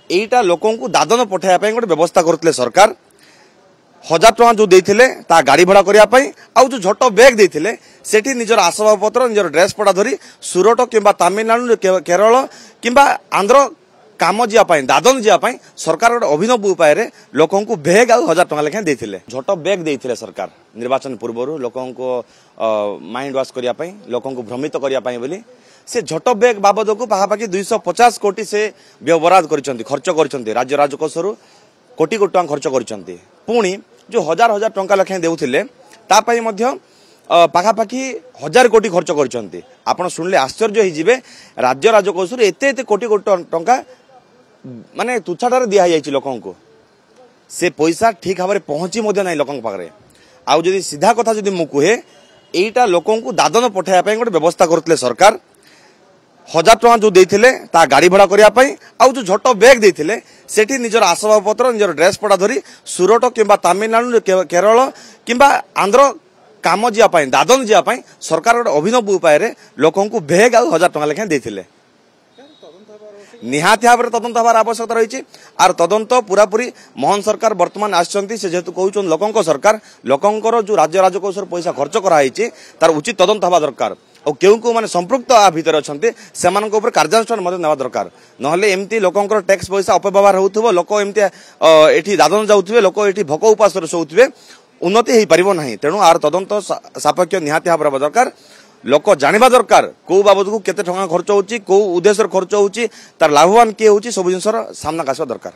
এইটা লোকଙ୍କୁ ଦାଦନ ପଠାଇବା ପାଇଁ ଗୋଟେ ବ୍ୟବସ୍ଥା କରୁଥିଲେ ସରକାର। 1000 ଟଙ୍କା जो ଦେଇଥିଲେ ତା ଗାଡ଼ି ଭଡ଼ା କରିବା ପାଇଁ ଆଉ जो ଝୋଟ ବ୍ୟାଗ୍ ଦେଇଥିଲେ ସେଠି ନିଜର ଆସବାବପତ୍ର ନିଜର ଡ୍ରେସ୍ ପଟା ଧରି ସୁରଟ କିମ୍ବା ତାମିଲନାଡୁ କେରଳ କିମ୍ବା ଆନ୍ଧ୍ର କାମ ଯିବା ପାଇଁ ଦାଦନ ଯିବା ପାଇଁ ସରକାର ଗୋଟେ ଅଭିନବ ଉପାୟରେ ଲୋକଙ୍କୁ ବ୍ୟାଗ୍ ଆଉ 1000 ଟଙ୍କା ଲେଖାଏଁ ଦେଇଥିଲେ। ଝୋଟ ବ୍ୟାଗ୍ ଦେଇଥିଲେ ସରକାର ନିର୍ବାଚନ ପୂର୍ବରୁ ଲୋକଙ୍କୁ ମାଇଣ୍ଡ ୱାଶ କରିବା ପାଇଁ ଲୋକଙ୍କୁ ଭ୍ରମିତ କରିବା ପାଇଁ ବୋଲି से झोट बैग बाबद को पाखापाखि 250 कोटी से व्यवहार खर्च कर राज्य राजकोष कोटी कोटी टका खर्च कर पुणी जो हजार हजार टंका लेखाएं देउथिले तापाई मध्य पाखापाखि 1000 कोटी खर्च कर आपण शुणिले आश्चर्य होइजिबे राज्य राजकोष एते एते कोटी कोटी टंका माने तुच्छाटारे दिया जाइछि लोकन को से पैसा ठीक भाव में पहुंची ना लोक पाखे आउ जदि सीधा कथा जदि मु कहे एटा लोकन को दादन पठाइबा पई गोटे व्यवस्था करथिले सरकार। 1000 टଙ୍କା जो ଦେଇଥିଲେ ତା ଗାଡ଼ି ଭଡ଼ା କରିବା ପାଇଁ ଆଉ जो ଝୋଟ ବ୍ୟାଗ୍ ଦେଇଥିଲେ ସେଠି ନିଜର ଆସବାବପତ୍ର ନିଜର ଡ୍ରେସ୍ ପଟା ଧରି ସୁରଟ କିମ୍ବା ତାମିଲନାଡୁ କେରଳ କିମ୍ବା ଆନ୍ଧ୍ର କାମ ଯିବା ପାଇଁ ଦାଦନ ଯିବା ପାଇଁ ସରକାର ଗୋଟେ ଅଭିନବ ଉପାୟରେ ଲୋକଙ୍କୁ ବ୍ୟାଗ୍ ଆଉ 1000 ଟଙ୍କା ଲେଖାଏଁ ଦେଇଥିଲେ। निहाती भाव में तदंत हबार आवश्यकता रही आर तदंत पूरापूरी मोहन सरकार वर्तमान आसछंती से जेहेतु कहउछन लोकंक सरकार लोकंकर जो राज्य राजकोष पैसा खर्च कराई तार उचित तदंत हवा दरकार और केउ को माने संपृक्त आ भीतर अछंती सेमानक ऊपर कार्यानुष्ठान मते नेवा दरकार नहले एमती लोकंकर टैक्स पैसा अपव्यवहार होउथबो लोक एमती एठी दादन जाउथबे लोक एठी भोक उपास सोउथबे उन्नति हेई परिबो नाही तेणु आर तदंत सापेक्ष निहाती भाव दरकार लोक जानिबा दरकार को बाबद को केते टका खर्च होउची को उद्देश्य खर्च होउची तार लाभवान के होउची सब जिनसर सामना आसवा दरकार।